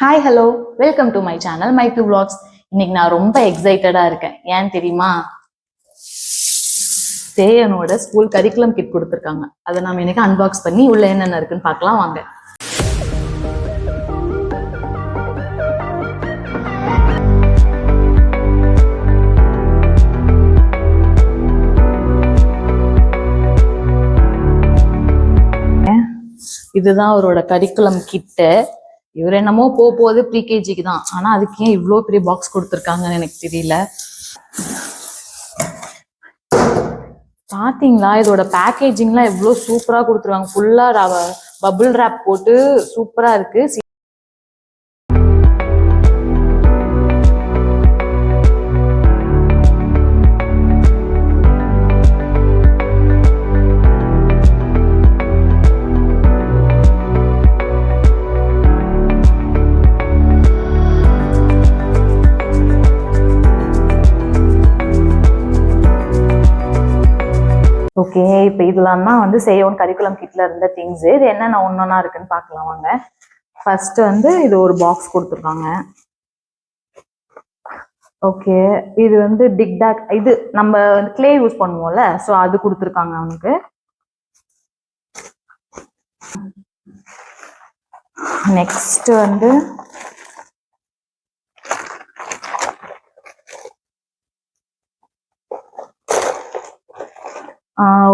Hi hello, welcome to my channel மைக்கு vlogs. இன்னைக்கு நான் ரொம்ப எக்ஸைட்டடா இருக்கேன். ஏன் தெரியுமா? சேயனோட ஸ்கூல் கரிக்குலம் கிட் கொடுத்துருக்காங்க. அதை நம்ம இன்னைக்கு அன்பாக்ஸ் பண்ணி உள்ள என்னென்ன இருக்குன்னு பார்க்கலாம் வாங்க. இதுதான் அவரோட கரிக்குலம் கிட்டு. இவர் என்னமோ போகுது ப்ரீகேஜிக்கு தான். ஆனா அதுக்கு ஏன் இவ்வளோ பெரிய பாக்ஸ் கொடுத்துருக்காங்கன்னு எனக்கு தெரியல. பாத்தீங்களா, இதோட பேக்கேஜிங்லாம் எவ்வளோ சூப்பரா கொடுத்துருக்காங்க. ஃபுல்லா பபுள் ரேப் போட்டு சூப்பரா இருக்கு. ஓகே, இப்போ இதெல்லாம் தான் வந்து சேயோன் கரிக்குலம் கிட்ல இருந்த திங்ஸ். இது என்னென்ன ஒன்னொன்னா இருக்குன்னு பார்க்கலாம் வாங்க. ஃபர்ஸ்ட் வந்து இது ஒரு பாக்ஸ் கொடுத்துருக்காங்க. ஓகே, இது வந்து டிக்டாக், இது நம்ம கிளே யூஸ் பண்ணுவோம்ல, ஸோ அது கொடுத்துருக்காங்க அவனுக்கு. நெக்ஸ்ட் வந்து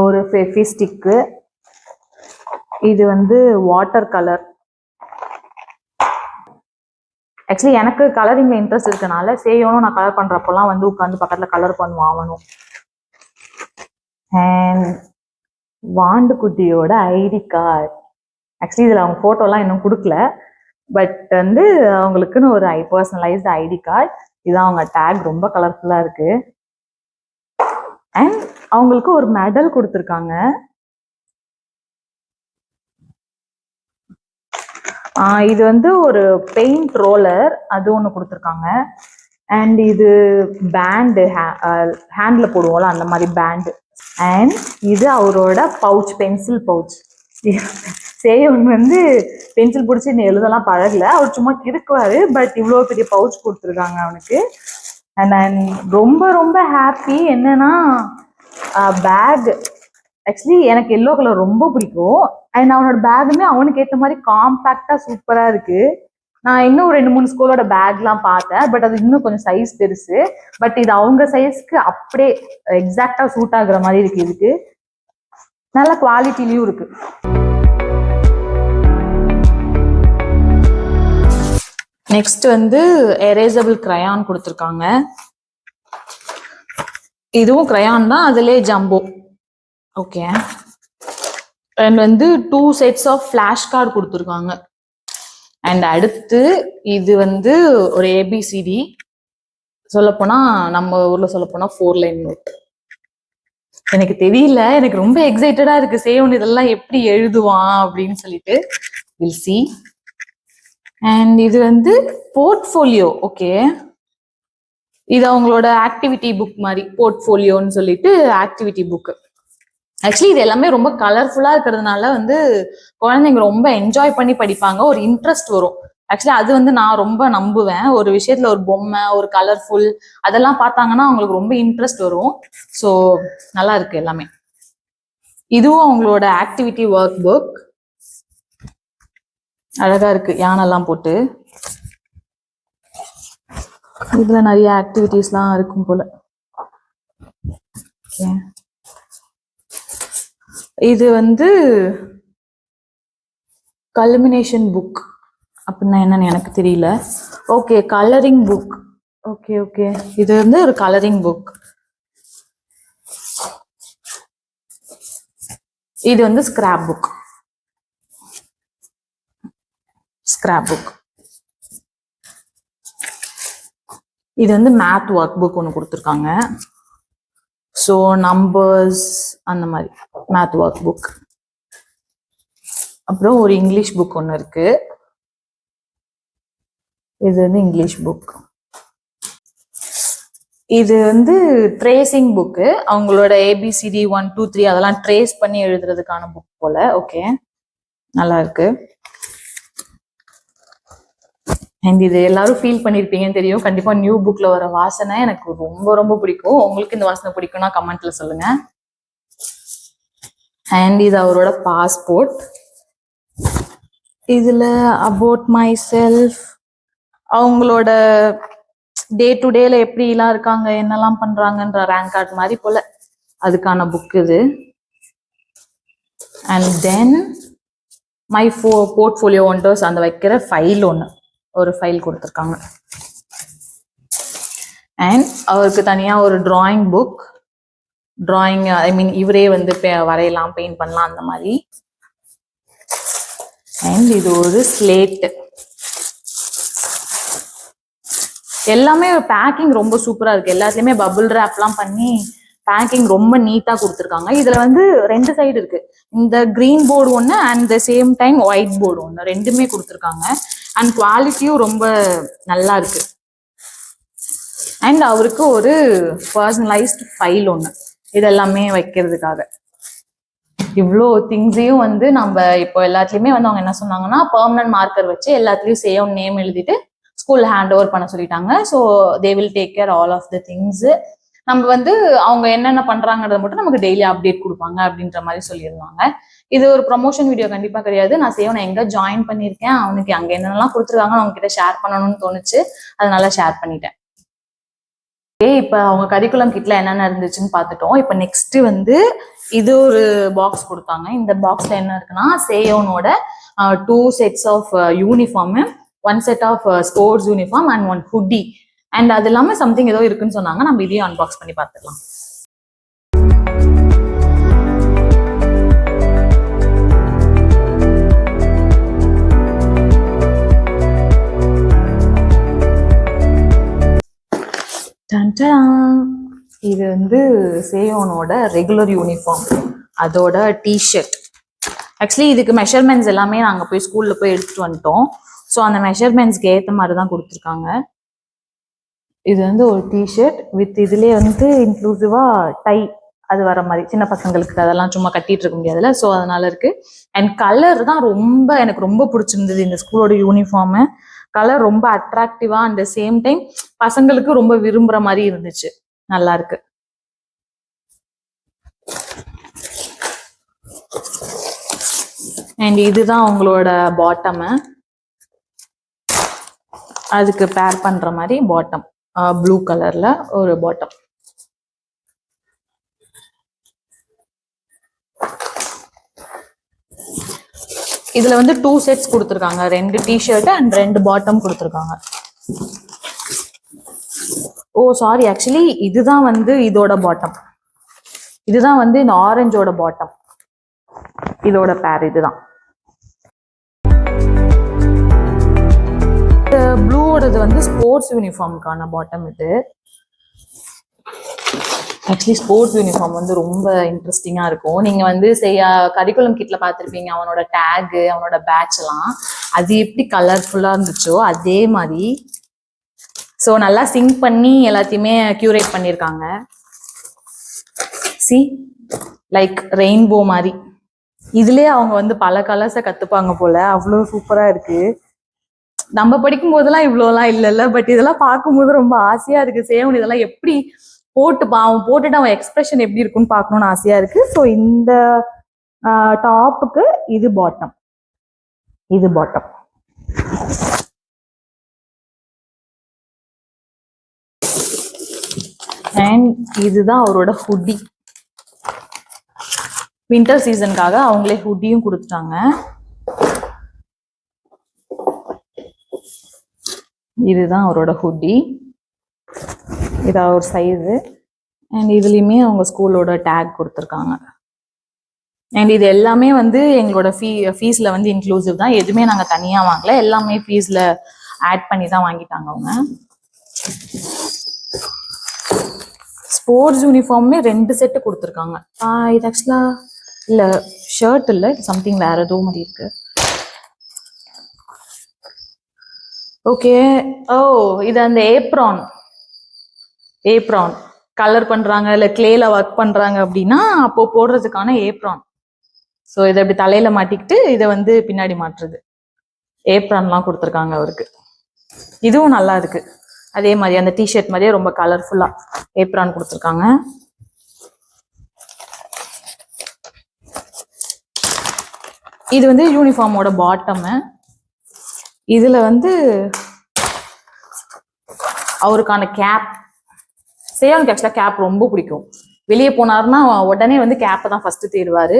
ஒரு ஃபெஃபி ஸ்டிக்கு. இது வந்து வாட்டர் கலர். ஆக்சுவலி எனக்கு கலரிங்ல இன்ட்ரெஸ்ட் இருக்கனால சேயோனும் நான் கலர் பண்றப்பெல்லாம் வந்து உட்காந்து பக்கத்துல கலர் பண்ணுவான் அவனும். அண்ட் வாண்டு குட்டியோட ஐடி கார்டு. ஆக்சுவலி இதுல அவங்க போட்டோலாம் இன்னும் கொடுக்கல, பட் வந்து அவங்களுக்குன்னு ஒரு பர்சனலைஸ்டு ஐடி கார்டு. இதுதான் அவங்க டேக், ரொம்ப கலர்ஃபுல்லா இருக்கு. அண்ட் அவங்களுக்கு ஒரு மெடல் கொடுத்துருக்காங்க. இது வந்து ஒரு பெயிண்ட் ரோலர், அது ஒன்று கொடுத்துருக்காங்க. அண்ட் இது பேண்டு, ஹேண்ட்ல போடுவோம்ல அந்த மாதிரி பேண்டு. அண்ட் இது அவரோட பவுச், பென்சில் பவுச். சேவன் வந்து பென்சில் பிடிச்சி இன்னும் எழுதலாம் பழகல, அவர் சும்மா கிறுக்குவாரு. பட் இவ்வளோ பெரிய பவுச் கொடுத்துருக்காங்க அவனுக்கு. அண்ட் ரொம்ப ரொம்ப ஹாப்பி. என்னன்னா பேக், ஆக்சுவலி எனக்கு எல்லோ கலர் ரொம்ப பிடிக்கும். அண்ட் அவனோட பேக்குமே அவனுக்கு ஏற்ற மாதிரி காம்பேக்டா சூப்பரா இருக்கு. நான் இன்னும் 2-3 ஸ்கூலோட பேக்லாம் பார்த்தேன், பட் அது இன்னும் கொஞ்சம் சைஸ் பெருசு. பட் இது அவங்க சைஸ்க்கு அப்படியே எக்ஸாக்டா சூட் ஆகுற மாதிரி இருக்கு. இதுக்கு நல்ல குவாலிட்டிலையும் இருக்கு. நெக்ஸ்ட் வந்து எரேசபிள் கிரையான் கொடுத்துருக்காங்க. இதுவும் கிரையான் தான், அதுலேயே ஜம்போ. ஓகே, அண்ட் வந்து 2 sets ஆஃப் ஃபிளாஷ் கார்டு கொடுத்துருக்காங்க. அண்ட் அடுத்து இது வந்து ஒரு ஏபிசிடி. சொல்லப்போனா நம்ம ஊர்ல சொல்லப்போனா 4 லைன் நோட். எனக்கு தெரியல, எனக்கு ரொம்ப எக்ஸைட்டடா இருக்கு சேவன் இதெல்லாம் எப்படி எழுதுவான் அப்படின்னு சொல்லிட்டு. Will see. அண்ட் இது வந்து போர்ட்ஃபோலியோ. ஓகே, இது அவங்களோட ஆக்டிவிட்டி புக் மாதிரி, போர்ட்ஃபோலியோன்னு சொல்லிட்டு ஆக்டிவிட்டி புக். ஆக்சுவலி இது எல்லாமே ரொம்ப கலர்ஃபுல்லா இருக்கிறதுனால வந்து குழந்தைங்க ரொம்ப என்ஜாய் பண்ணி படிப்பாங்க, ஒரு இன்ட்ரெஸ்ட் வரும். ஆக்சுவலி அது வந்து நான் ரொம்ப நம்புவேன். ஒரு விஷயத்துல ஒரு பொம்மை, ஒரு கலர்ஃபுல் அதெல்லாம் பார்த்தாங்கன்னா அவங்களுக்கு ரொம்ப இன்ட்ரெஸ்ட் வரும். ஸோ நல்லா இருக்கு எல்லாமே. இதுவும் அவங்களோட ஆக்டிவிட்டி ஒர்க் புக். அழகா இருக்கு, யானெல்லாம் போட்டு. இதுல நிறைய ஆக்டிவிட்டிஸ்லாம் இருக்கும் போல. ஓகே, இது வந்து கல்மினேஷன் புக் அப்படின்னா என்னன்னு எனக்கு தெரியல. Okay, colouring book. Okay okay, இது வந்து ஒரு கலரிங் புக். இது வந்து ஸ்கிராப் புக். Scrap book. இது வந்து மேத் ஒர்க் புக் ஒன்று கொடுத்துருக்காங்க. ஸோ நம்பர்ஸ் அந்த மாதிரி மேத் ஒர்க் புக். அப்புறம் ஒரு இங்கிலீஷ் புக் ஒன்று இருக்கு. இது வந்து இங்கிலீஷ் புக். இது வந்து ட்ரேசிங் புக்கு. அவங்களோட ஏபிசிடி 1 2 3 அதெல்லாம் ட்ரேஸ் பண்ணி எழுதுறதுக்கான புக் போல. ஓகே, நல்லா இருக்கு. அண்ட் இது எல்லாரும் ஃபீல் பண்ணியிருப்பீங்கன்னு தெரியும். கண்டிப்பா நியூ புக்ல வர வாசனை எனக்கு ரொம்ப ரொம்ப பிடிக்கும். உங்களுக்கு இந்த வாசனை பிடிக்கும்னா கமெண்ட்ல சொல்லுங்க. அண்ட் இது அவரோட பாஸ்போர்ட். இதுல அபவுட் மை செல்ஃப், அவங்களோட டே டு டேல எப்படிலாம் இருக்காங்க, என்னெல்லாம் பண்றாங்கன்ற ரேங்க் கார்டு மாதிரி போல அதுக்கான புக் இது. And then my portfolio wonders அந்த வைக்கிற ஃபைல் ஒரு ஃபைல் கொடுத்துருக்காங்க. அண்ட் அவருக்கு தனியா ஒரு டிராயிங் புக், டிராயிங் ஐ மீன் இவரே வந்து வரையலாம், பெயிண்ட் பண்ணலாம் அந்த மாதிரி. அண்ட் இது ஒரு ஸ்லேட். எல்லாமே பேக்கிங் ரொம்ப சூப்பரா இருக்கு. எல்லாத்துலயுமே பபுள் ரேப்லாம் பண்ணி பேக்கிங் ரொம்ப நீட்டா கொடுத்துருக்காங்க. இதுல வந்து 2 சைடு இருக்கு. இந்த கிரீன் போர்டு ஒன்று and the same time white board ஒன்று, ரெண்டுமே கொடுத்துருக்காங்க. அண்ட் குவாலிட்டியும் ரொம்ப நல்லா இருக்கு. அண்ட் அவருக்கு ஒரு பர்சனலைஸ்டு ஃபைல் ஒன்று, இதெல்லாமே வைக்கிறதுக்காக. இவ்வளோ திங்ஸையும் வந்து நம்ம இப்போ எல்லாத்துலயுமே வந்து அவங்க என்ன சொன்னாங்கன்னா, பெர்மனன்ட் மார்க்கர் வச்சு எல்லாத்துலயும் சேம் நேம் எழுதிட்டு ஸ்கூல்ல ஹேண்ட் ஓவர் பண்ண சொல்லிட்டாங்க. So they will take care all of the things. நம்ம வந்து அவங்க என்னென்ன பண்றாங்கன்றத மட்டும் நமக்கு டெய்லி அப்டேட் கொடுப்பாங்க அப்படின்ற மாதிரி சொல்லியிருந்தாங்க. இது ஒரு ப்ரமோஷன் வீடியோ கண்டிப்பா கிடையாது. நான் சேவனை எங்க ஜாயின் பண்ணியிருக்கேன், அவனுக்கு அங்க என்னென்னலாம் கொடுத்துருக்காங்க அவங்க கிட்ட ஷேர் பண்ணணும்னு தோணுச்சு, அதனால ஷேர் பண்ணிட்டேன். இப்ப அவங்க கரிக்குலம் கிட்ல என்னென்ன இருந்துச்சுன்னு பார்த்துட்டோம். இப்ப நெக்ஸ்ட் வந்து இது ஒரு பாக்ஸ் கொடுத்தாங்க. இந்த பாக்ஸ்ல என்ன இருக்குன்னா, சேயோனோட 2 sets of uniform, 1 set of sports uniform and 1 hoodie. And அது இல்லாம சம்திங் ஏதோ இருக்குன்னு சொன்னாங்க. நம்ம இதையும் அன்பாக்ஸ் பண்ணி பார்த்துக்கலாம். இது வந்து சேயோனோட ரெகுலர் யூனிஃபார்ம், அதோட டிஷர்ட். ஆக்சுவலி இதுக்கு மெஷர்மெண்ட்ஸ் எல்லாமே நாங்கள் போய் ஸ்கூல்ல போய் எடுத்துட்டு வந்துட்டோம். ஸோ அந்த மெஷர்மெண்ட்ஸ்க்கு ஏற்ற மாதிரி தான் கொடுத்துருக்காங்க. இது வந்து ஒரு டிஷர்ட் வித் இதுலேயே வந்து இன்க்ளூசிவா டை அது வர மாதிரி, சின்ன பசங்களுக்கு அதெல்லாம் சும்மா கட்டிட்டு இருக்க முடியாதுல்ல, ஸோ அதனால இருக்கு. அண்ட் கலர் தான் எனக்கு ரொம்ப பிடிச்சிருந்தது இந்த ஸ்கூலோட யூனிஃபார்மு. கலர் ரொம்ப அட்ராக்டிவா அண்ட் சேம் டைம் பசங்களுக்கு ரொம்ப விரும்புற மாதிரி இருந்துச்சு. நல்லா இருக்கு. அண்ட் இதுதான் அவங்களோட பாட்டம், அதுக்கு பேர் பண்ற மாதிரி பாட்டம், ப்ளூ கலர்ல ஒரு பாட்டம். இதுல வந்து 2 sets கொடுத்துருக்காங்க, 2 டிஷர்ட் அண்ட் 2 பாட்டம் கொடுத்துருக்காங்க. ஓ சாரி, ஆக்சுவலி இதுதான் வந்து இதோட பாட்டம், இதுதான் வந்து இந்த ஆரஞ்சோட பாட்டம், இதோட பேர் இதுதான். ப்ளூவோடது வந்து ஸ்போர்ட்ஸ் யூனிஃபார்முக்கான பாட்டம் இது. ஆக்சுவலி ஸ்போர்ட்ஸ் யூனிஃபார்ம் வந்து ரொம்ப இன்ட்ரெஸ்டிங்கா இருக்கும். நீங்க வந்து கரிக்குலம் கிட்ல பார்த்துருப்பீங்க, அவனோட டேகு, அவனோட பேட்ச் எல்லாம் அது எப்படி கலர்ஃபுல்லா இருந்துச்சோ அதே மாதிரி. ஸோ நல்லா சிங்க் பண்ணி எல்லாத்தையுமே கியூரேட் பண்ணியிருக்காங்க. சி லைக் ரெயின்போ மாதிரி. இதுலயே அவங்க வந்து பல கலர்ஸை கத்துப்பாங்க போல, அவ்வளோ சூப்பரா இருக்கு. நம்ம படிக்கும் போதெல்லாம் இவ்வளோலாம் இல்லைல்ல, பட் இதெல்லாம் பார்க்கும்போது ரொம்ப ஆசையா இருக்கு. சேவன் இதெல்லாம் எப்படி அவன் போட்டுட்டு அவன் எக்ஸ்பிரஷன் எப்படி இருக்குன்னு பார்க்கணும்னு ஆசையா இருக்கு. ஸோ இந்த டாப்புக்கு இது பாட்டம், இது பாட்டம். அண்ட் இதுதான் அவரோட ஹுட்டி. வின்டர் சீசனுக்காக அவங்களே ஹுட்டியும் கொடுத்துட்டாங்க. இதுதான் அவரோட ஹுட்டி, இது ஒரு சைஸு. அண்ட் இதுலேயுமே அவங்க ஸ்கூலோட டேக் கொடுத்துருக்காங்க. அண்ட் இது எல்லாமே வந்து எங்களோட ஃபீஸில் வந்து இன்க்ளூசிவ் தான், எதுவுமே நாங்கள் தனியாக வாங்கல, எல்லாமே ஃபீஸில் ஆட் பண்ணி தான் வாங்கிட்டாங்க அவங்க. ஸ்போர்ட்ஸ் யூனிஃபார்மே 2 செட்டு கொடுத்துருக்காங்க. இது ஆக்சுவலாக இல்லை ஷர்ட் இல்லை, இது சம்திங் வேற ஏதோ மாதிரி இருக்கு. ஓகே, ஓ இது அந்த ஏப்ரான் கலர் பண்றாங்க இல்ல கிளேல ஒர்க் பண்றாங்க அப்படின்னா அப்போ போடுறதுக்கான ஏப்ரான். ஸோ இதை இப்படி தலையில மாட்டிக்கிட்டு இதை வந்து பின்னாடி மாட்டுறது, ஏப்ரான்லாம் கொடுத்துருக்காங்க அவருக்கு. இதுவும் நல்லா இருக்கு. அதே மாதிரி அந்த டிஷர்ட் மாதிரியே ரொம்ப கலர்ஃபுல்லா ஏப்ரான் கொடுத்துருக்காங்க. இது வந்து யூனிஃபார்மோட பாட்டம். இதுல வந்து அவருக்கான கேப். சேவனுக்கு ஆக்சுவலா கேப் ரொம்ப பிடிக்கும். வெளியே போனாருன்னா உடனே வந்து கேப்பை தான் ஃபர்ஸ்ட் தேடுவாரு.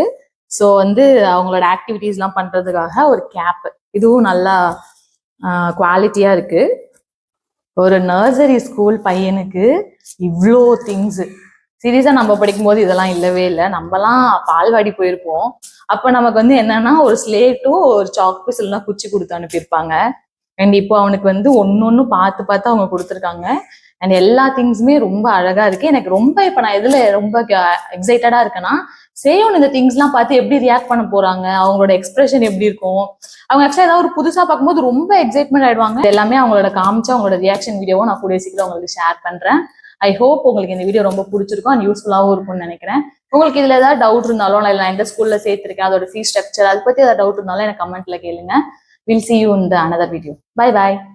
ஸோ வந்து அவங்களோட ஆக்டிவிட்டிஸ்லாம் பண்றதுக்காக ஒரு கேப். இதுவும் நல்லா குவாலிட்டியா இருக்கு. ஒரு நர்சரி ஸ்கூல் பையனுக்கு இவ்வளோ திங்ஸ். சீரியஸா நம்ம படிக்கும்போது இதெல்லாம் இல்லவே இல்லை. நம்மலாம் பால்வாடி போயிருப்போம். அப்ப நமக்கு வந்து என்னன்னா ஒரு ஸ்லேட்டும் ஒரு சாக் பீஸ் எல்லாம் குச்சி கொடுத்து அனுப்பியிருப்பாங்க. அண்ட் இப்போ அவனுக்கு வந்து ஒன்னொன்னு பார்த்து பார்த்து அவங்க கொடுத்துருக்காங்க. அண்ட் எல்லா திங்ஸுமே ரொம்ப அழகா இருக்கு. எனக்கு ரொம்ப இப்ப நான் எதுல ரொம்ப எக்ஸைட்டடா இருக்கேன்னா, சேயோன் இந்த திங்ஸ் எல்லாம் பார்த்து எப்படி ரியாக்ட் பண்ண போறாங்க, அவங்களோட எக்ஸ்பிரஷன் எப்படி இருக்கும். அவங்க ஆக்சுவலா ஏதாவது ஒரு புதுசா பார்க்கும்போது ரொம்ப எக்ஸைட்மெண்ட் ஆயிடுவாங்க. எல்லாமே அவங்களோட காமிச்சு அவங்களோட ரியாக்ஷன் வீடியோவும் நான் கூடிய சீக்கிரம் உங்களுக்கு ஷேர் பண்றேன். ஐ ஹோப் உங்களுக்கு இந்த வீடியோ ரொம்ப பிடிச்சிருக்கும் அண்ட் யூஸ்ஃபுல்லாகவும் இருக்கும்னு நினைக்கிறேன். உங்களுக்கு இதுல ஏதாவது டவுட் இருந்தாலும், இல்லை எந்த ஸ்கூல்ல சேர்த்திருக்கேன், அதோட ஃபீஸ் ஸ்ட்ரக்சர் அதை பத்தி ஏதாவது டவுட் இருந்தாலும் எனக்கு கமெண்ட்ல கேளுங்க. We'll see you in the another video. Bye bye.